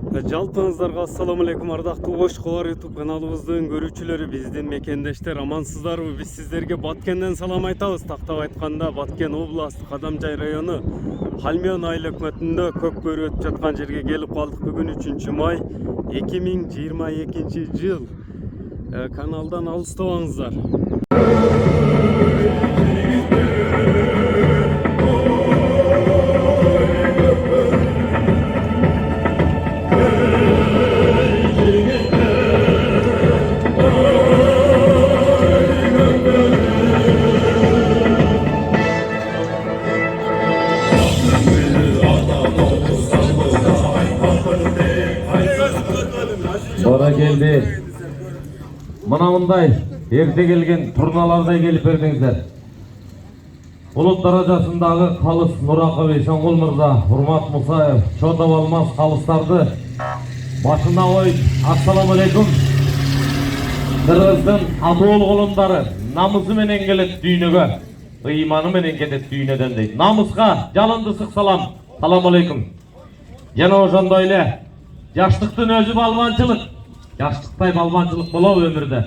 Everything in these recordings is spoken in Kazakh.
Жалпыңыздарга ассаламу алейкум, ардактуу Ошколор YouTube каналыбыздын көрүүчүлөрү, биздин мекендештер, амансыздарбы? Биз сиздерге Баткенден салам айтабыз. Тактап айтканда, Баткен областы Кадамжай району Халмион айыл өкмөтүндө көк бөрү өтүп жаткан жерге келип калдык. Бүгүн 3 май 2022 жыл. Каналдан алыстабаңыздар. Bana geldi. Mınamınday erте kelgen turnalarday gelip berdingizler. Bulut darajasındagı Kalыс Nuraqov Ишоңгул мырза, Урмат Мусаев, Чотов Алмаз калыстарды башына коюп, ассаламу алейкум. Кыргыздын атоол колундары намысы менен келет дүйнөгө, ыйманы менен кетет дүйнөдөн дейт. Намыска жалындысык салам. Салам алейкум. Жана ошондой эле жаштыктын өзү балбанчылык. Жаштыктай балбанчылык болобу өмүрдө?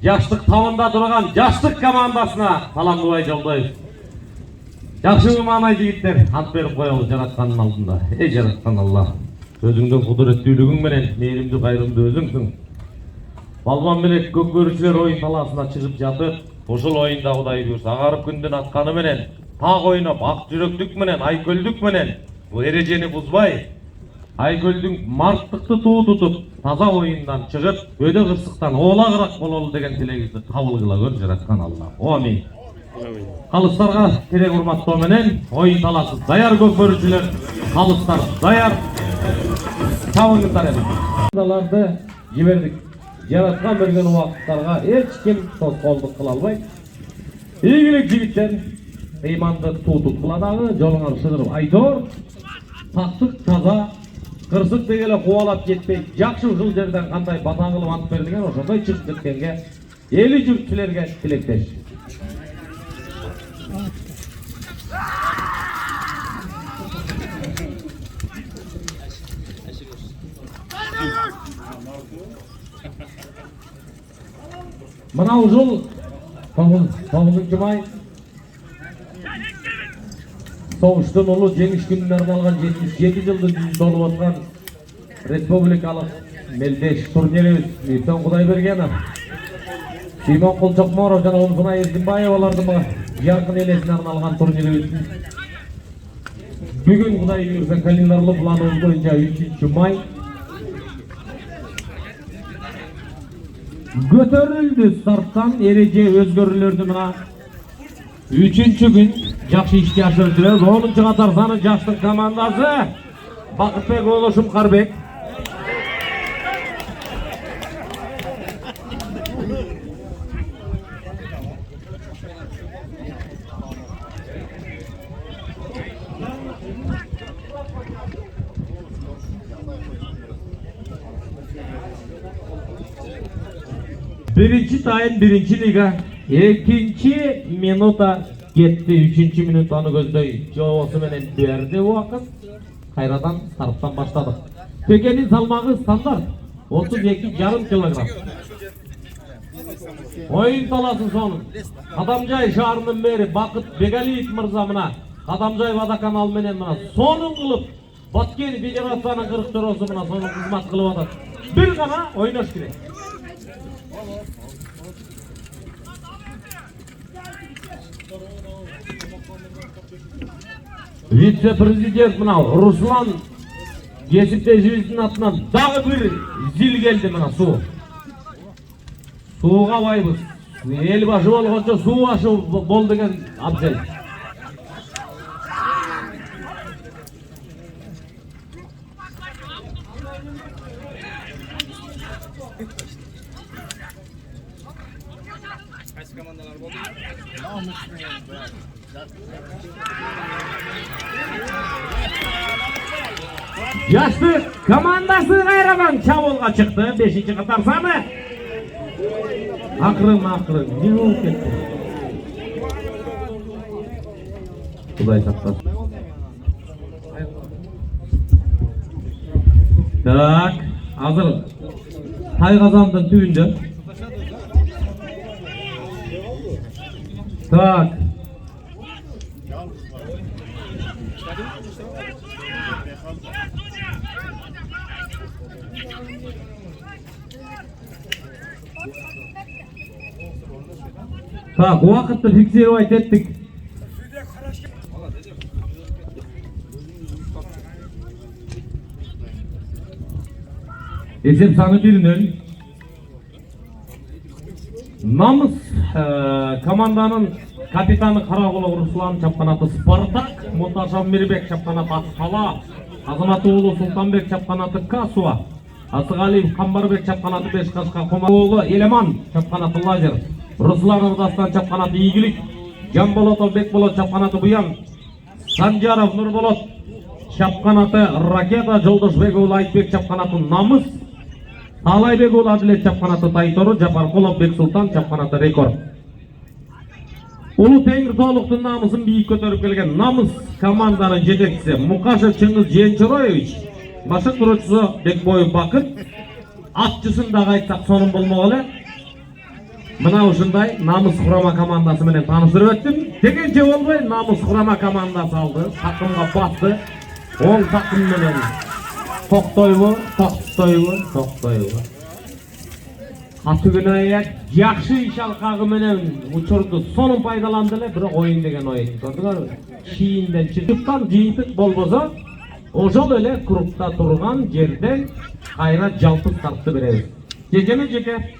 Жаштык табында турган жаштык командасына саламдыбай жолдоюп. Жакшы маанай жигиттер, ант берип коелу жараткандын алдында. Эй жараткан Аллах, өзүңдүн кудуреттүүлүгүң менен мээримдүү кайрымдуу өзүңсүң. Балбан менен көк бөрүчүлөр оюн талаасына чыгып жатып, ошол оюнда Кудай буйрса агарып күндүн атканы менен, так ойноп, ак жүрөктүк менен, айкөлдүк менен бул эрежени бузбай, айкөлдүн марттыкты туу тутуп, таза оюндан чыгып, өдө кырсыктан оолагыраак бололу деген тилегибизди кабыл кыла көр жараткан Аллах. Амин. Калыстарга керек урматтоо менен оюн талаасы даяр, көк бөрүчүлөр, калыстар даяр. Чабыңыздар эми. Даларды жибердик. Жараткан берген убакыттарга эч ким тоскоолдук кыла албайт. Ийгилик жигиттер, ыйманды туутуп кыла дагы, жолуңар шыгырып айтор. Тактык таза, кырсык дегеле кубалап кетпей, жакшы ушул жерден кандай бата кылып ант бердиген, ошондой чыгып кеткенге эли журтчулерге тилектеш. Мына ушул 9 май Соғыштың ұлы жеңіс күніне арналған 77 жылдың жүзінде болып отқан республикалық мелдеш турнирі Ишоң Құдайбергенов, Симон Құлчоқморов жана Умсына Еркінбаев олардың жарқын елесіне арналған турнирі өтсін. Бүгін Құдай бұйырса календарлы планымыз бойынша 3 май көтерілді. Старттан ереже өзгөрүлөрдү. Мына 3-чү күн жакшы ишке ашырдырабыз. 10-чу катар саны жаштык командасы Бакытбек оолу Шумкарбек. Birinci tayın birinci liga. 2 minuta ketти. 3 minutаны көздөй жоосу менен берди убакыт. Кайрадан старттан баштадык. Төкенин салмагы стандарт 32,5 килограмм. Оюн талаасы сонун. Кадамжай шаарынын мэри Бакыт Бегалиев мырза мына Кадамжай водоканал менен мына сонун кылып Баткен федерациянын кырктороосу мына сонун кызмат кылып атат. Бир гана ойнош керек. Вице-президент мына Руслан кесиптешибиздин атынан дагы бир зил келди. Мына суу. Сууга байбыз. Эл башы болгончо суу башы бол деген абзел. Жаштык командасы кайрадан чабуулга чыкты. 5-чи катар саны. Акырын не болуп кетти? Кудай сактасын. Так, hazır. Tayqazandın tüyünde. Tak. Tak, vaqtni fiksirib etdik. Esep sanı 1-0. Namız komandanın kapitanı Karagula Ruslan çapkanatı Spartak, Montaşan Miribek çapkanatı Askala, Azamatıoğlu Sultanbek çapkanatı Kasuva, Asıgaliyev Kambarbek çapkanatı Beşkaşka Komaoğlu Eleman çapkanatı Lazer, Ruslan Irdastan çapkanatı İyigilik, Canbolotov Bekbolot çapkanatı Buyan, Sanjarov Nurbolot çapkanatı Raketa, Joldoşbegoğlu Aytbek çapkanatı Namız, Alaybekul Adilet çapkanatı Taytoru, Japarkulov Bek Sultan çapkanatı Rekor. Ulu Tengir Toğluq'tun namızın büyük kötörüp kelgen Namız komandanın жетекçisi Mukashev Çıngiz Jençoroyevich, başık durucusu Bekboyev Bakır, atçısını da aytsak sonun bulmalı. Mına uşunday Namız kurama komandası menen tanıştırıp ettim. Degençe olbay Namız kurama komandası aldı, takımga battı. Oң takım menen Toqtoybu, Toqtoybu. Atugünayet yaxşı iş alqağı menen uçurdu. Sonun paydalandı ele, biroq oyun degen oyun. Gördüңөрбү? Şiinden çıkıptan jыйынтык bolbosa, ошол эле крупта турган жерден кайра жалпы стартты беребиз. Жеке.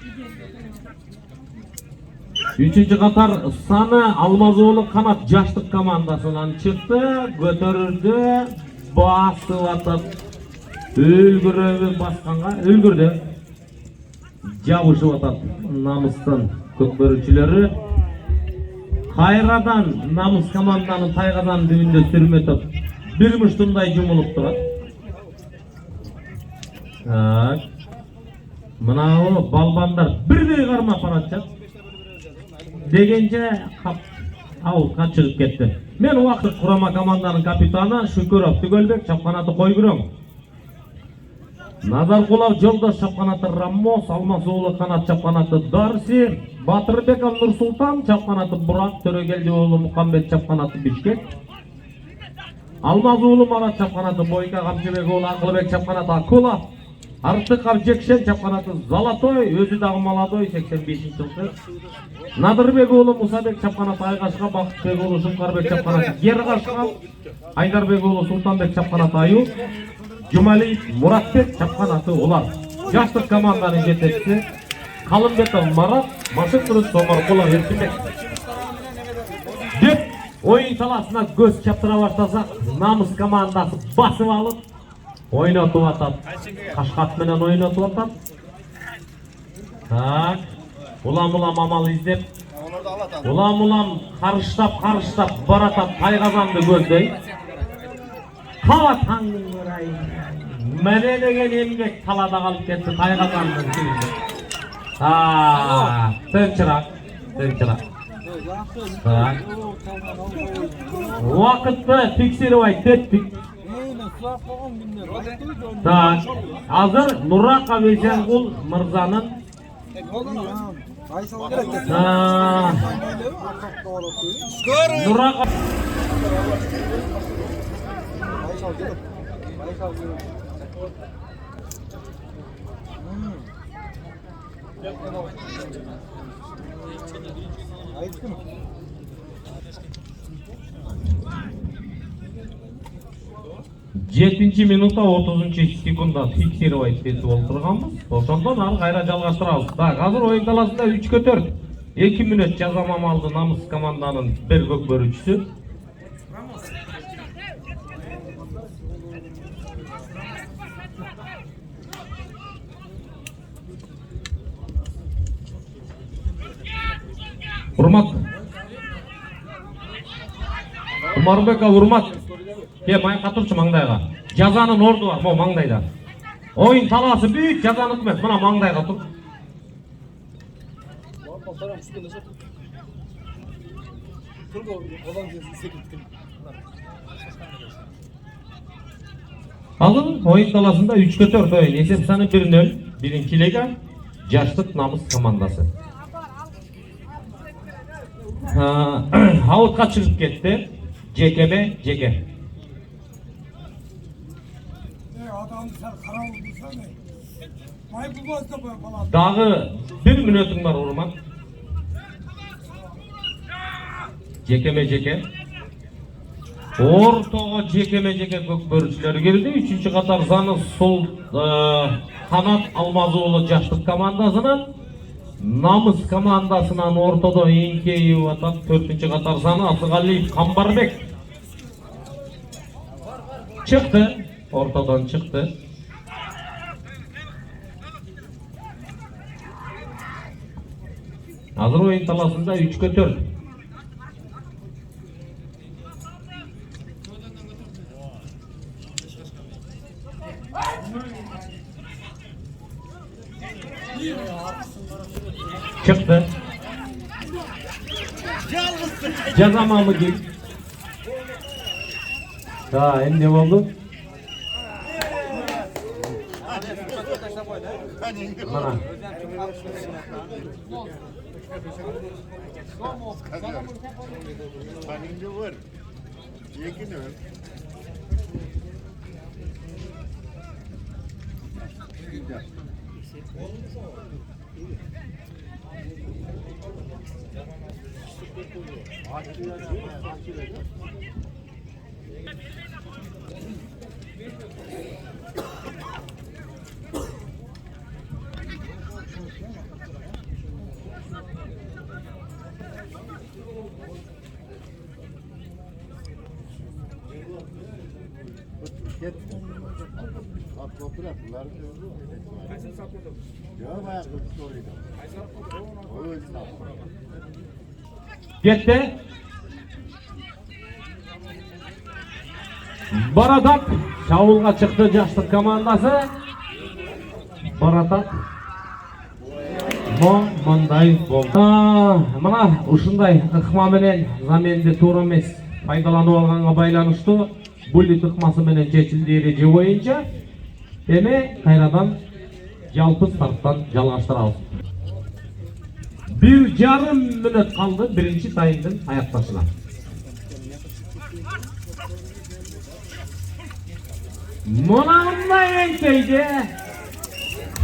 Üçüncü Katar Sаны Алмазоğlu Kanat Жаштык командасынан çıktı, götürüldü, basıp atıp Ülgürü baskanға, ülgürді жабышып атат Намыстан көкбөрүчүлөрү. Кайрадан Намыс команданын Тайгазан дүбүндө сүрмөтүп бир муштундай жумулуп турат. Так. Мынау балбандар бирдей кармап баратат. Дегенче аутка чыгып кетти. Мен убакыт курама команданын капитаны Шүкүров Түгөлбек чапканаты Койгүрөң. Назаркулов Жолдош чапканаты Раммос, Алмазоğlu Канат чапканаты Дарси, Батырбеков Нурсултан чапканаты Бурак, Төрөгелдиоğlu Мукамбет чапканаты Бишкек, Алмазоğlu Марат чапканаты Бойка, Камчыбекоğlu Акылбек чапканаты Акула, Артыков Жекшен чапканаты Золотой, өзү дагы молодой 85-жылкы. Надырбекоğlu Мусабек чапканаты Айгашка, Бакытбекоğlu Шумкарбек чапканаты Гергашка, Айдарбекоğlu Султанбек чапканаты Аюп, Cumali Muratbek çapkanatı olar. Жаштык команданын жетекчиси Калымбетов Марат, башык туруп Томаркулов Эркинбек. Деп oyun salasına göz çaptıra başlasak, Namız komandası basıp alıp oynatıp atat. Kaşkat menen oynatıp atat. Tak. Ulam amal izlep. Ulam karıştap baratat Tayqazanды gözdöy. Kava tangın orayı. Mene degen emgek talada kalıp ketti Tayqazanның tüyünde. Tönçırak. Vakıtты тексерип ayttık. Так, hazır Nuraka Veşengul Mırza'nın Nuraka Жетинчи минутта 30-секундда фиксирип айтып олтурганбыз. Ошондон ары кайра жалгаштырабыз. Так, азыр оюн таласында 3-4. 2 мүнөт жазамам алды Намыс команданын бир көкбөрүчүсү. Урмат. Умарбеков урмат. Кеп айка турчу маңдайга. Жазанын орду бар, могу маңдайда. Oyun talası büyük, жазаны үкмөт. Мына маңдайга тур. Azır oyun talasında 3-4 oyun. Esep sanı 1-0. Birinci liga Yaşlık Namız komandası. Havutqa çıkıp gitti. Cekeme Ceke. Dağı 1 minutun var Orman. Cekeme Ceke. Ortağa Cekeme Ceke Kökbörüçleri geldi. 3. Qatar zanı sol Kanat Almazoğlu Yaşlık komandasının Namız komandasından ortada enkeyip atak 4. Qatar zanı Asıqaliyev Qambarbek çıktı. Ortadan çıktı. Hazır oyun talasında 3-4. Çıktı. Cezama mı değil? Daha ne oldu? Mana? Gitti. Baradak Şavulga çıktı Yaşlık komandası. Baradak Monday oldu. Mana uşunday ыкма менен заменди туура эмес пайдаланып алганга байланыштуу буллит ыкмасы менен чечилди эреже боюнча эми кайрадан жалпы старттан жалгаштырабыз. 1,5 minut kaldı birinci tayindin ayaktashına. Monağımda enkeydi.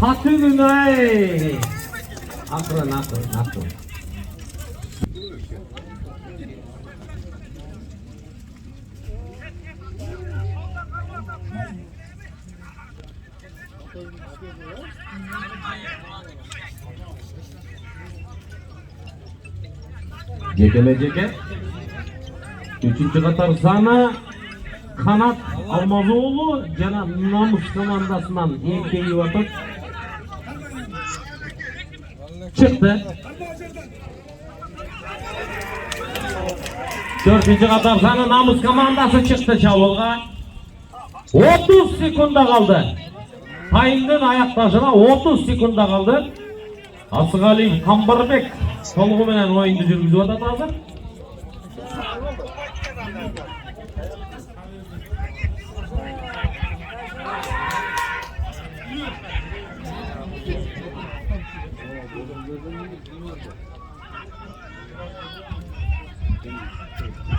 Hatırın ay. Akırın. Cekeme Ceke. 3. Qatar Zana Kanat Almazoğlu jana Namız komandasından enkeyip atıp çıktı. 4. Qatar Zana Namız komandası çıktı Şavulga. 30 sekunda kaldı. Tayindin ayaktashına 30 sekunda kaldı. Asıqaliyev Qambarbek Solğu menen oyundu жүрgүзүп атат азыр.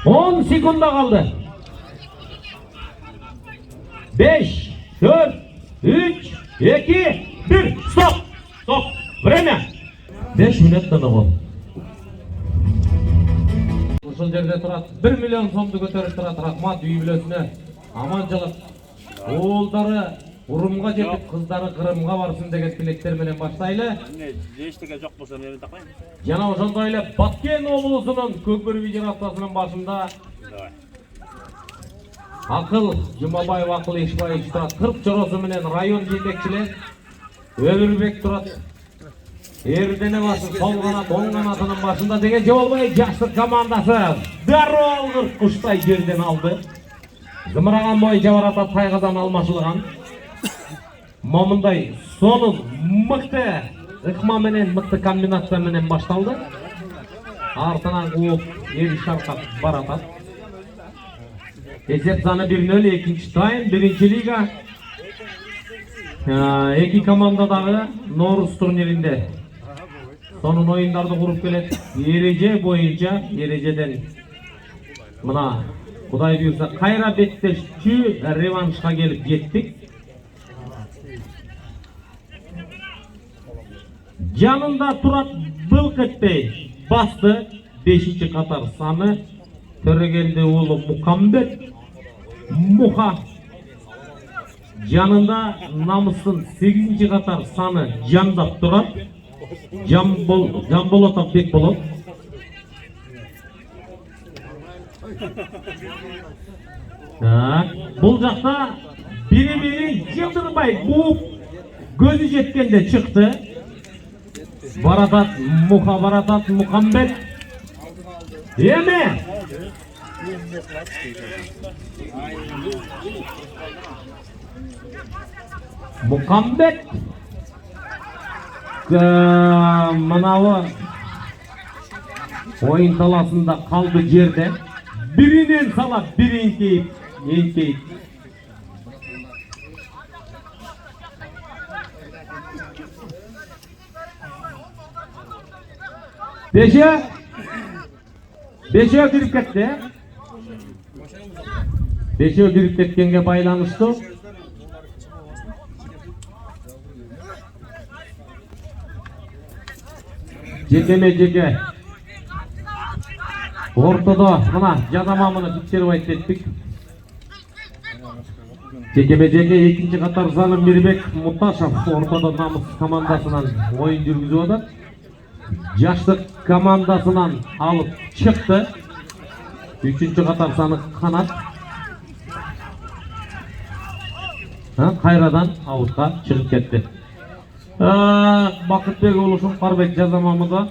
On sekunda kaldı. 5, 4, 3, 2, 1, stop! Stop! Время! 5 minuttan oldu. Ушул жерде турат 1 миллион сомду көтөрүп турат. Рахмат үй бүлөсүнө. Аманчылык. Оолдары Урумга жетип, кыздары Кырымга барсын деген тилектер менен баштайлы. Эчтеке жок болсо мен такайын. Жана ошондой эле Баткен облусунун Көкбөр видеоавтосунун башында Акыл Жумабаев Акыл Ишбаевич турат. 40 чоросу менен район жетекчилер Өмүрбек турат. Эрдене башы сол канат, оң канатынын башында деген Жолбай Yaşlık командасы дароо кырк куштай жерден алды. Зымыраган боюнча барата тайгадан алмашылган. Момундай сонун мыкты ыкма менен, мыкты комбинация менен башталды. Артынан кууп, эри шаркап баратат. Esep sani 1-0, ikinci tayim, birinci liga. Eki komandadagı Noruz turnirinde sonun oyunlarda kurup keledi. Ereje boyunca, erejeden mına Kuday buyursa kayra betteşçü revanşka gelip yettik. Yanında Turat bılk etmey bastı. 5. Katar sanı Töregelde oğlu Mukambet Muha. Yanında Namus'un 8. Katar sanı Candap Turat Jambolotov Bekbolov. Бұл жақта biri Yıldırmay bu gözü jetkende çıktı. Baradat Muha Baradat Mukambet. Yeme. Mukambet. Manavı oyun talasında kaldı yerde. Birinin salak, birini enkeyip. Beşe girip ketdi. Beşe girip ketkenge baylanıştı. Jeke ortada mına jadamamını bitirip aytettik. Jeke ikinci Katar Zalim Mirbek Mutashov ortada Namus komandasынан oyun жүргүзүп атат. Жаштык командасынан алып чыкты. 3-cü Katar sanı Kanat. Kayradan avutqa çıkıp ketdi. Bakıtbek oluşum Qarbek jazamamıza.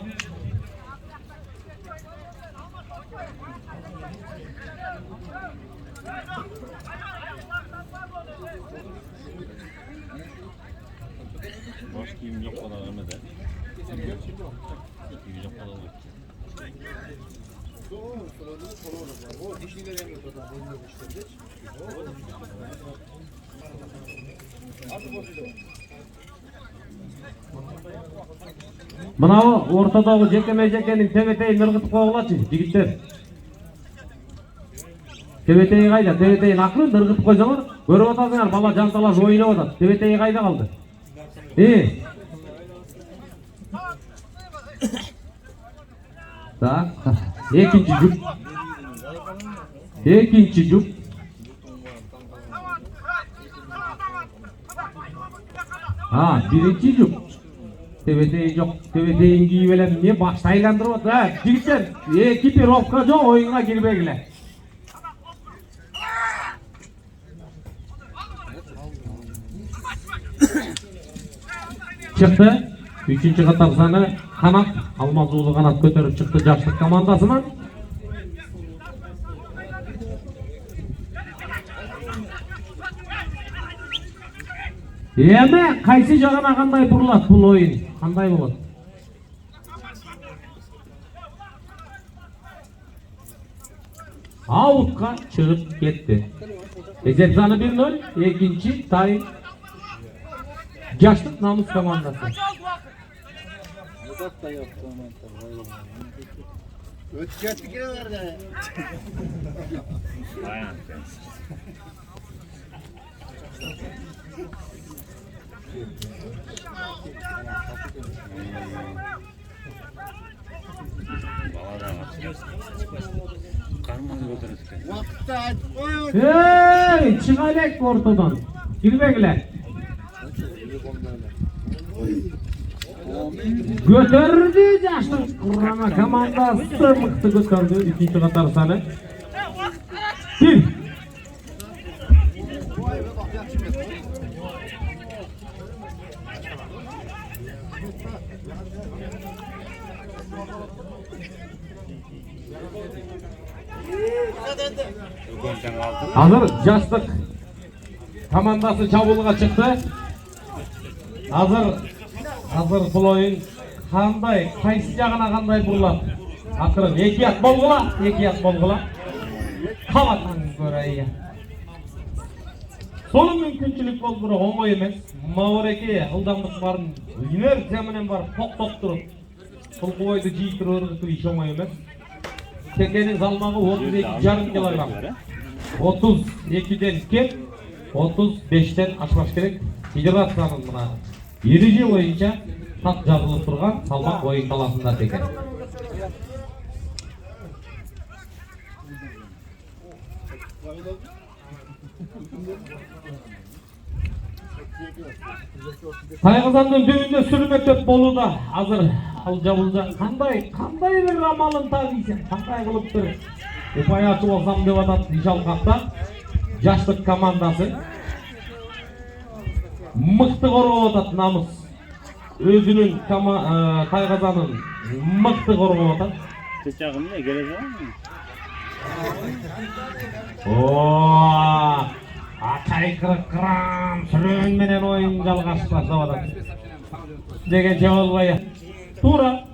Boş kiyim yok olan ölmedi. İyi yok olan yok. Mınavı ortadagı Jekemejekenin tebeteyin ırgıtıp koyulaçı jigitler. Tebeteyi kayda, tebeteyin akılın ırgıtıp koysalar görüp atasınlar bala jantalaş oyunap atat. Tebeteyi kayda kaldı. Tak, ikinci cüp. Birinci cüp. Tebeteyi yok, tebeteyin giyivelen niye başta aylandırıp atat. Jigitler, ekipirovka jo oyuna girmegile. Çıktı. 3-cü Katar sanı Kanat Almazoğlu Kanat götürüp çıktı Jaştık komandasından. Yeme kaysi jagana kanday burulat bul oyun? Kanday bolat? Avutqa çıkıp ketdi. Esep sanı 1-0, ikinci tay Jaştık Namus komandası. Ötücek nerede? Aynen. Vakitte aç koyun. Hey, çıkalek ortadan. Girmekler. Götürdü Jaştık kurama komandası mıktı götürdü 2-cü Katar sanı. Bir. Hazır Jaştık komandası çabuluğa çıktı. Hazır bu oyun kanday, kaysi jagına kanday burulat. Akırın 2 at bolgula. Kavatanız göre Raya. Solu mümkünçülük boldur, oңой emes. Maoreke ылдамдык барын инерция менен барып токтоп туруп, Сулкубайды жыйтырып өргүтүү иш оңой эмес. Текенин салмагы 32,5 килограмм. 32ден кеп, 35ден ашпаш керек. Федерациянын мына эреже боюнча так жазылып турган салмак боюн талашында текен. Тайгазандын дүбүндө сүрмөтөп болууда азыр ал жабылда кандай бир амалын табыйсың, кандай кылып бир упай ачып алсам деп атат Ишалкакта жаштык командасы мыкты коргоп атат намыс. Өзүнүн Тайгазанын мыкты коргоп атат. Çağım ne gelecek mi? Кайкырам сүрөн менен оюн жалгашпаса атат дегенче болбой. Туура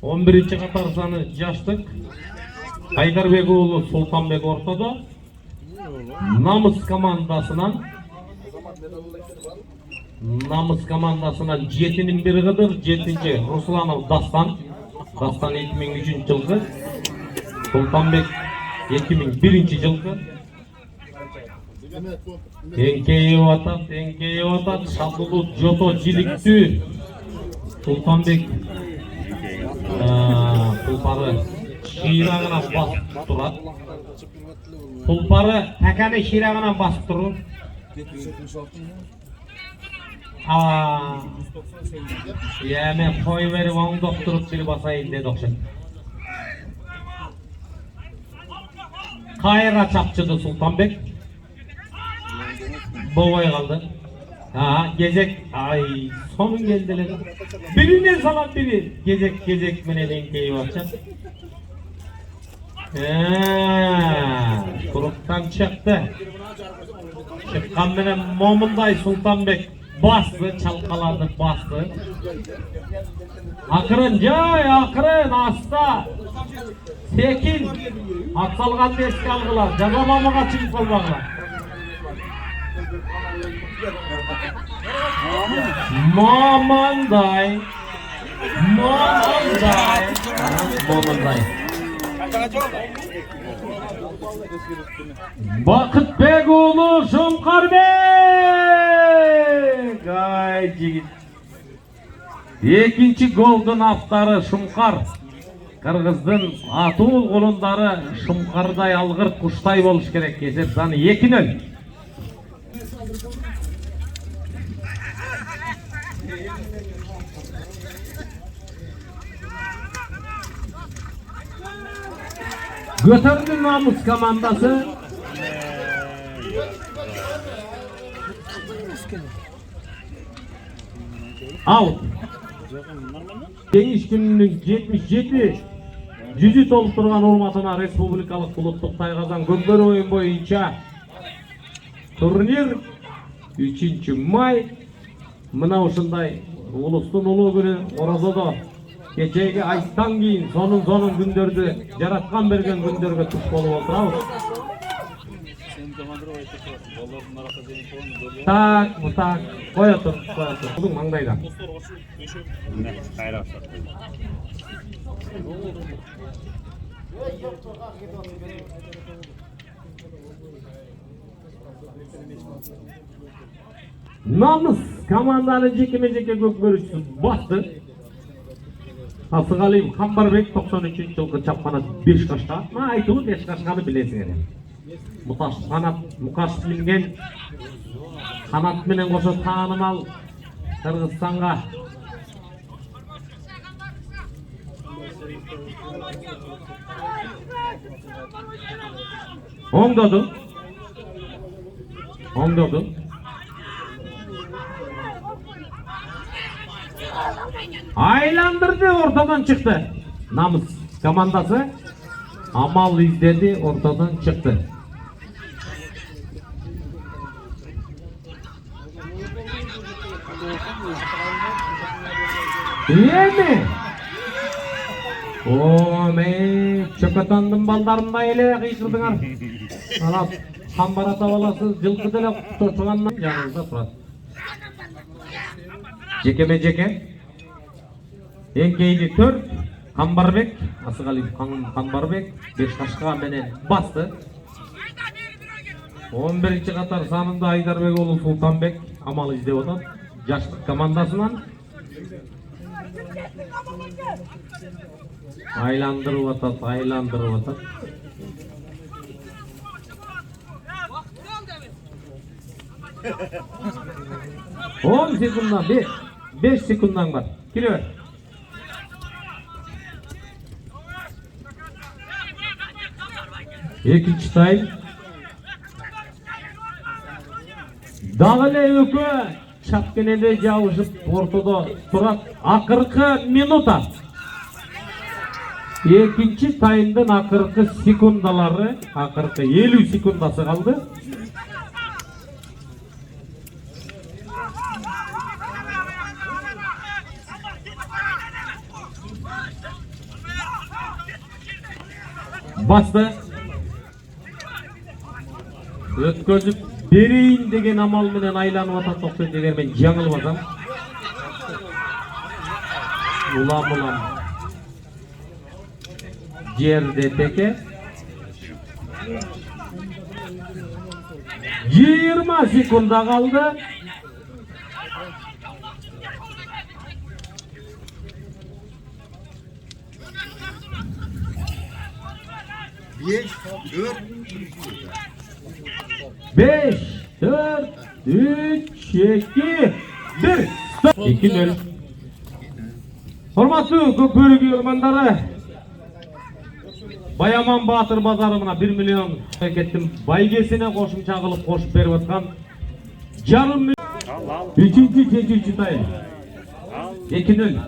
11-катар саны жаштык Айдарбек уулу Султанбек ортодо. Намыс командасынан 7-нин бири Кыдыр, 7-нчи Русланов Дастан 2003-жылкы, Султанбек 2001-жылкы. Эңкейип атат, Шабдулут жото жиликтүү. Султанбек тулпары шыйрагына басып турат. Тулпары таканы шыйрагына басып туруп. Мен кой берип оңдоп туруп бир басайын деди окшойт. Кайра чапчыды Султанбек. Болбой калды. Кезек, сонун келди эле. Бирине салат бири. Кезек менен эңкейип атчат. Туруктан чыкты. Чыккан менен момундай Султанбек bastı, çalkaladı, bastı. Akırın, asta. Sekin. Aksalgan eski algılar. Cazamamağa çıkıp olmaklar. Mamanday. Bakıtbek oğlu Şumkarbek. Ay jigit. Ekinci golдун автары Шумкар. Кыргыздын атуу колундары Шумкардай алгыр куштай болуш керек. Есеп саны 2-0. Götürdü Namus komandası. Out. Кеңеш күнүнүн 77 жүзү толуп турган урматына республикалык улуттук тайгазан көкбөрү оюн боюнча турнир 3-май мына ушундай улустун улуу күнү Орозодо кечеги айттан кийин сонун күндөрдү жараткан берген күндөргө туш болуп отурабыз. Так, коя тур. Будуң маңдайда. Намыс команданын жеке-жеке көкбөрүчүсү басты. Асыгалиев Камбарбек 93-жылкы чапканат 5 кашка. Айтылып 5 кашканы билесиң эле. Мукаш билген канат менен кошо таанымал Кыргызстанга оңдоду. Айландырды, ортадан чыкты. Намыс командасы амал издеди, ортадан чыкты. Эми Ome, çöpetandın baldarında ele kıytırdыңar. Anam, kambar ata balası жылқы деле тотуганнан жаныңызда турат. Жекеме жеке. Эңкейди 4, Камбарбек, Асыгалиев Камбарбек, Бешташка менен басты. 11-ci катар санында Айдарбек уулу Султанбек амал издеп атат. Жаштык командасынан айландырып атат. 10 секунддан 5 секунддан бар. Келе бер. Экинчи тайм. Дагы эле экөө чапкенеде жабышып ортодо турат. Акыркы минута. Экинчи таймдын акыркы секундалары, акыркы 50 секундасы калды. Басты. Өткөзүп берейин деген амал менен айланып атат токтойт эгер мен жаңылып атам. Улам. Жерде теке. 20 секунда калды. Beş, dört, 3, 2, 1. 2-0. Hormatly көпөрү көрмандары. Баяман Батыр базарына 1 миллион пакеттин байгесине кошумча кылып кошуп берип аткан. Жарым 3-4 тайм. 2-0.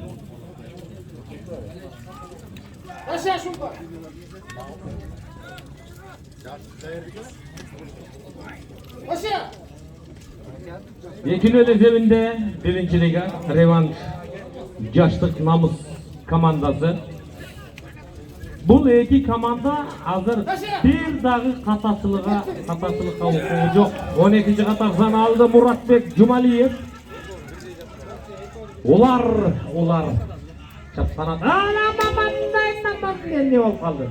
Ekini özevinde birinci liga revanş Жаштык намыс командасы. Бұл эки команда азыр бир дагы катачылыкка окуу жок. 12-ci катардан алды Muratbek Жумалиев. Олар чапканат. Эмне болуп калды?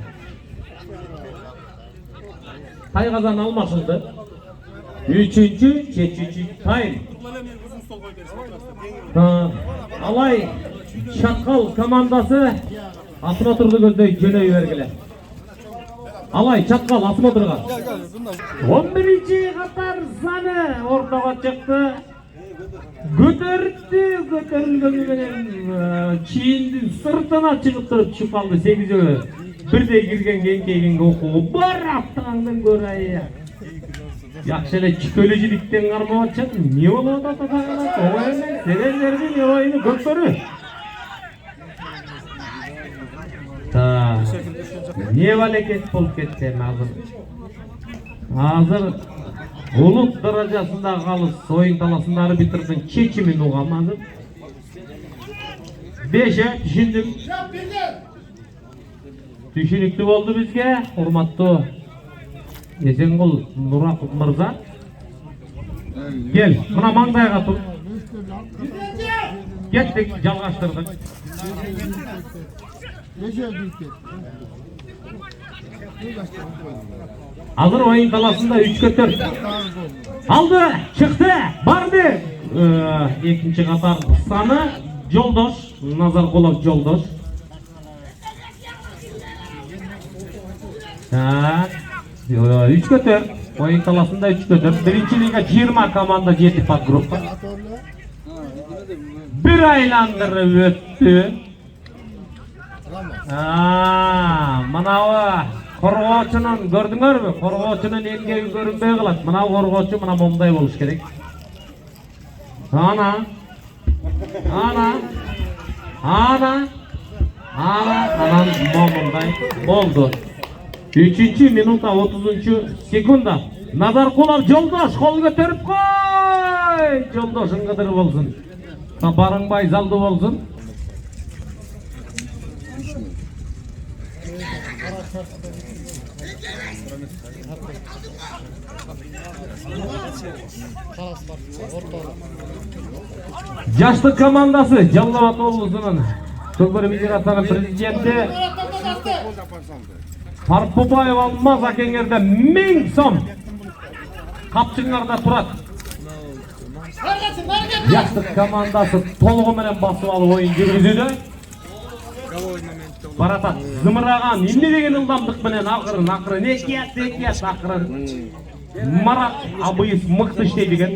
Тайгазан алмашылды. 3-4 тайм. Алай Чаткал командасы осмотрды көздөй жөнөй бергиле. Алай Чаткал осмотрга. 11-ci катар саны ортого чыкты. Көтөрүлгөнү менен чийиндин сыртына чыгып туруп чыгып калды 8-өө. Бирдей кирген кеңкейгенге окуу бар аптаңдын көрайы. Жакшы эле чүкөлүжүлүктен кармап атышат. Не болуп атат атагана? Ой эмес, сендердин ойуну көкпөрү. Не балекет болуп кетти азыр. Улут даражасында калыс оюн таласындагы битирдин чечимин угам азыр. 5 түшүндүм. Түшүнүктүү болду бизге, урматтуу Эсенгул Нураков мырза. Gel, mına mаңдайга тур. Кеттик, жалгаштырдык. Азыр оюн таласында 3-4. Алды, чыкты, барды. Экинчи катар саны Жолдош, Назаркулов Жолдош. Так. 3-4. Oyun talasında 3-4. Birinci liga 20 komanda 7 подгруппа. Bir aylandırıp öttü. Manağı korgoçunun gördüңөр mü? Korgoçunun emgeği görünbey kılat. Manağı korgoçu mına momday boluş gerek. Anam momday oldu. 3 minuta 30 sekunda. Nazarkulov Жолдош kol götürüp koy. Жолдошun kadar olsun. Barınbay zaldı olsun. Жаштык командасы Жалал Абад облусунун Көкбөрү федерациянын президенти Парпубаев Алмаз акеңерде 1000 сом капчыңарда турат. Жаштык командасы толугу менен басып алып оюн жүргүзүүдө. Баратат зымыраган эмне деген ылдамдык менен акырын экият акырын Марат Абыев мыкты иштейт экен.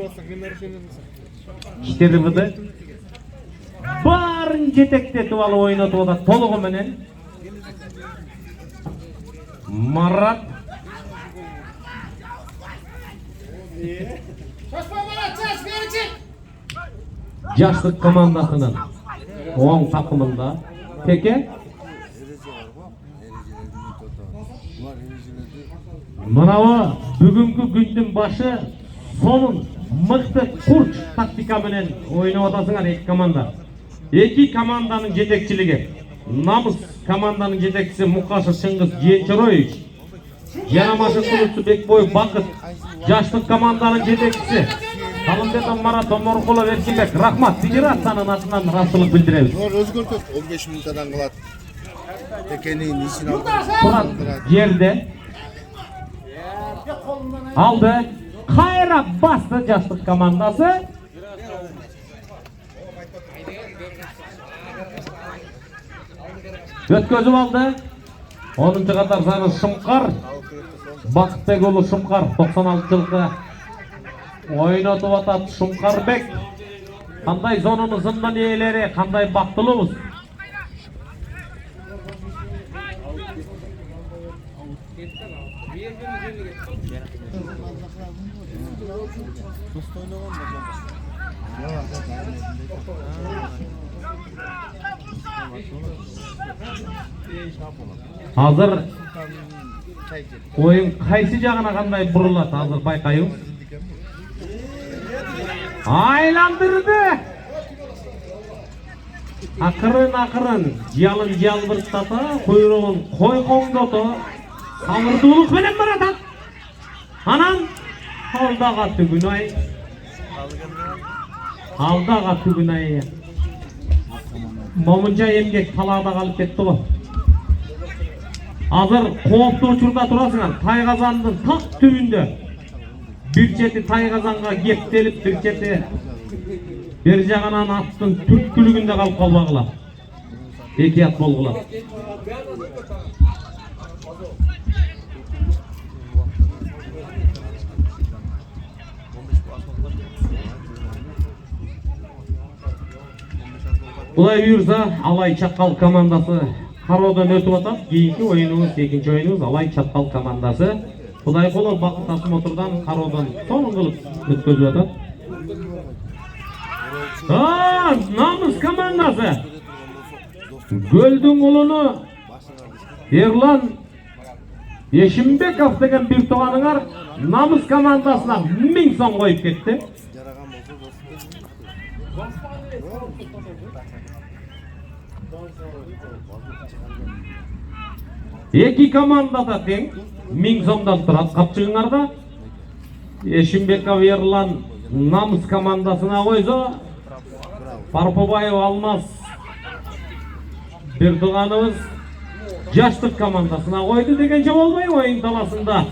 Иштерибиди баарын жетектетип алып ойнотуп атат толугу менен. Марат жаштык командасынын оң такымында Теке мынабы бүгүнкү күндүн башы сонун мыкты курч тактика менен ойноп атасыңар эки команда. Эки команданын жетекчилиги Намыс команданын жетекчиси Мукашев Чыңгыз Жечороевич, Жанамашев клубчу Бекбоев Бакыт, жаштык команданын жетекчиси Талымбетов Марат Оморкулов Эркинбек. Рахмат, федерациянын атынан ыраазычылык билдиребиз. Өзгөртөт 15 минуттан кылат. Текенин ишин Турат жерде алды, кайра басты жаштык командасы. Өткөзүп алды. 10-чы катар саны Шумкар, Бакытбек уулу Шумкар 96-жылкы ойнотуп атат Шумкарбек. Кандай зонунун зымдан ээлери, кандай бактылуубуз. Азыр oyun kaysi jagına kanday burulат, азыр байкайбыз. Aylandırdı. Akırın yalın жалбыртата, kuyruğun koy koңдоту, самырдуулук менен баратат. Анан алдага түгүнай. Момунча эмгек талаада калып кетти го. Азыр кооптуу учурда турасыңар. Тайгазандын так түбүндө. Бир чети Тайгазанга кептелип, бир чети бер жагынан аттын түрткүлүгүндө калып калбагыла. Эки ат болгула. Кудай буйрса, Алай Чакал командасы кароодон өтүп атат. Кийинки оюнубуз, экинчи оюнубуз Алай Чакал командасы. Кудай коло Бакыт Тасмотордон кароодон сонун кылып өткөзүп атат. Намыс командасы. Гөлдүн улуну Ерлан Ешимбеков деген бир тууганыңар Намыс командасына 1000 сом коюп кетти. Эки команда да тең 1000 сомдон турат капчыгыңарда. Ешимбеков Ерлан Намыс командасына койсо, Парпубаев Алмаз бир тууганыбыз жаштык командасына койду дегенче болбой, оюн таласында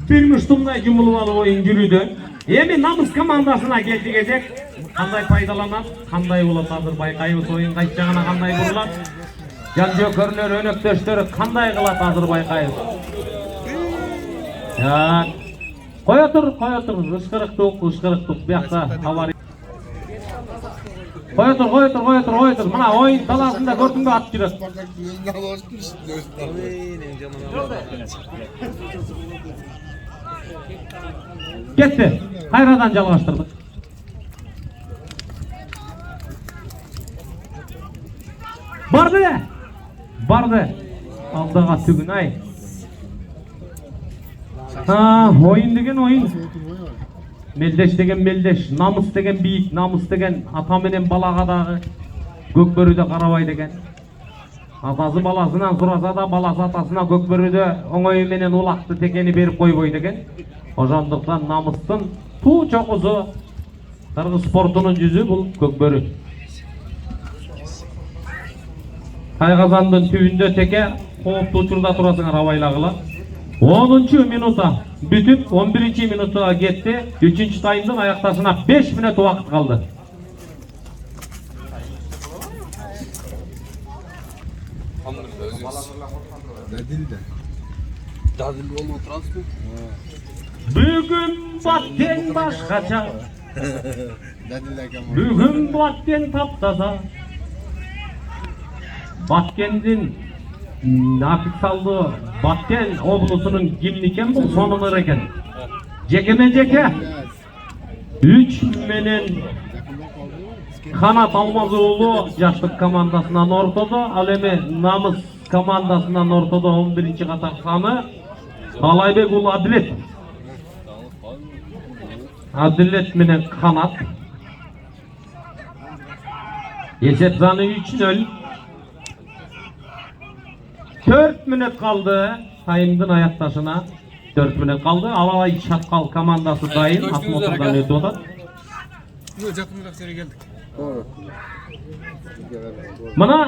бир муштумдай жумулуп алып оюн жүрүүдө. Эми Намыс командасына келди кезек, кандай пайдаланат, кандай болот азыр байкайбыз, оюн кайсы жагына кандай бурулат. Жан жөкөрлөр, өнөктөштөр кандай кылат азыр байкайбыз. Кое тур, ышкырыктук, биякта авария. Кое тур. Мына оюн таласында көрдүңбү ат жүрөт. Кетти. Кайрадан жалгаштырдык. Барды. Алдага түгүнай. Oyun деген oyun. Мелдеш деген мелдеш, намыс деген бийик, намыс деген ата менен балага дагы көкбөрүдө карабай деген. Atası balasынан surasa da balası atasına Көкбөрүдө оңой менен улакты текени берип койбойт экен. Ошондуктан намыстын туу чокусу кыргыз спортунун жүзү бул Көкбөрү. Тайгазандын түбүндө теке кооптуу учурда турасыңар абайлагыла. 10 минута бүтүп 11 минутта кетти. 3 таймдын аякташына 5 мүнөт убакыт калды. Бүгүн баттен башкача. Бүгүн баттен таптаса. Баткендин официалдуу Баткен облусунун гимни экен бул, сонун ыр экен. Жекеме-жеке 3 менен Канат Алмазуулу жаштык командасынан ортодо, ал эми Намыс командасынан ортодо 11-чи катар саны Алайбек ул Адилет. Адилет менен Канат. Есеп саны 3-0. 4 мүнөт калды таймдын аякташына. 4 мүнөт калды. Алай Шаткал командасы дайын, осмотрдан өтүп атат. Жакыныраак жерге келдик. Мына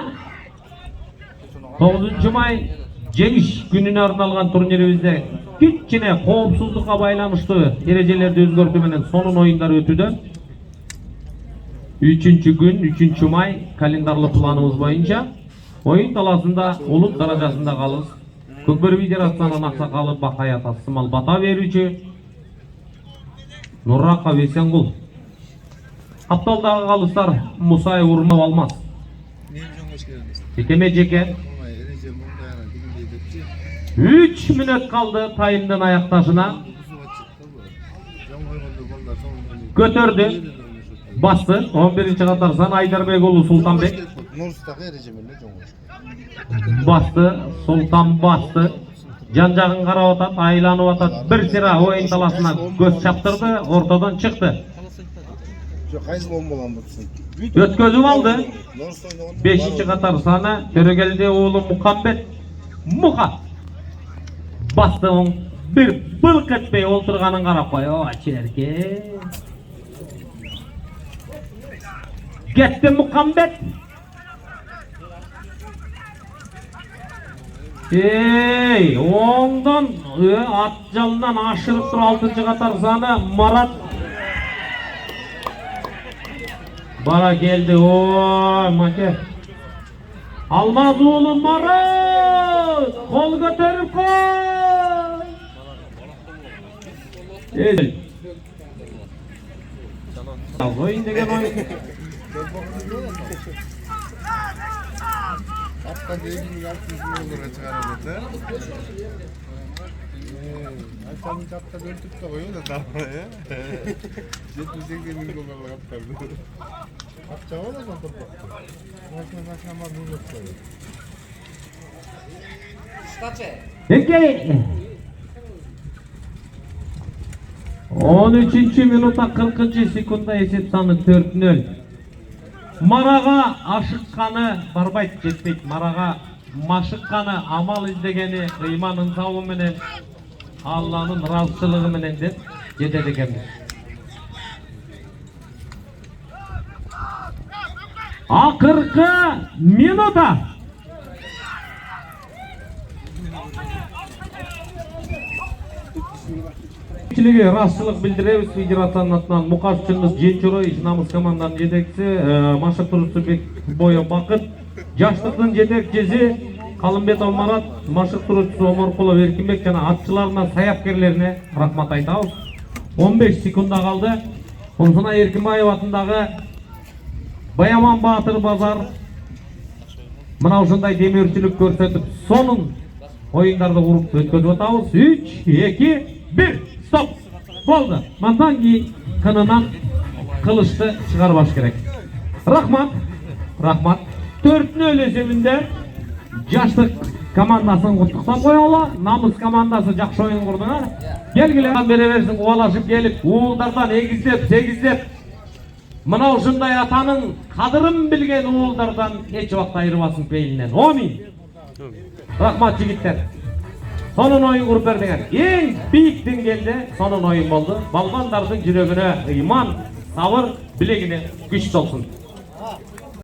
9-май жеңиш күнүнө арналган турнирибизде кичине коопсуздукка байланыштуу эрежелерди өзгөртүү менен сонун оюндар өтүүдө. 3-күн 3-май календарлык планыбыз боюнча оюн таласында улут даражасында калыс Көкбөрү федерациянын аксакалы Бакай ата сымал бата берүүчү Нуррака Бесенгул. Апталдагы калыстар Мусаев Урмов Алмаз. Жекеме-жеке 3 мүнөт калды таймдын аякташына. Көтөрдү. Басты 11-чи катар сан Айдарбек уулу Султанбек. Басты, Султан басты. Жан-жагын карап атат, айланып атат. Бир сыра оюн таласына көз чаптырды, ортодон чыкты. Өткөзүп алды. 5-чи катар саны Төрөгелди уулу Мукамбет. Мука. Басты оң. Bir bılk etmeyi olturganın karap koy. O çerke. Gitti Mukambet. Ey, ondan at jalından aşırıp dur 6-cı katar sana Marat. Bara geldi o maçı. Almaz oğlum Marat. Kol götürüp koy. Ey. Oyun degen oyun. Hatta gelin yaptığınız yollara çıkaramadı. Aşağının çapta dörtüp de koyuyor da daha ya. 78 bin dolarla kaptardı. Akça var da toprakta. Başına var bunu koyuyor. Peki. 13. minuta 40. sekunda esep sanı 4-0. Maraga aşıkkаны барбайт жетпейт. Maraga машыкканы амал издегени ыйманын табы менен Алланын ыраазычылыгы менен деп жетет экенбиз. Акыркы минута. Кичилиги ыраазычылык билдиребиз. Федерациянын атынан Мукаш Чыңгыз Жечурой Намыс команданын жетекчиси, Машык Турусубек Боё Бакыт, жаштыктын жетекчиси Калымбетов Марат, Машык Турусу Оморкулов Эркинбек жана атчыларына, саяпкерлерине рахмат айтабыз. 15 секунда калды. Унсуна Эркинбаев атындагы Баяман Баатыр Базар мына ушундай демөөрчүлүк көрсөтүп, сонун оюндарды куруп өткөзүп атабыз. 3, 2, 1, стоп! Болду. Мандан кийин кынынан кылычты чыгарбаш керек. Рахмат. Рахмат. 4-0 эсебинде жаштык командасын куттуктап коелу. Намыс командасы жакшы оюн курдуңар. Келгиле бере берсин, убалашып келип, уулдардан эгиздеп, сегиздеп Мына ушундай атанын кадырын билген уулдардан эч убакта айырбасын пейилинен. Амин. Рахмат жигиттер. Сонун оюн куруп бердиңер. Эң бийик деңгээлде сонун оюн болду. Балбандардын жүрөгүнө ыйман, сабыр, билегине күч толсун.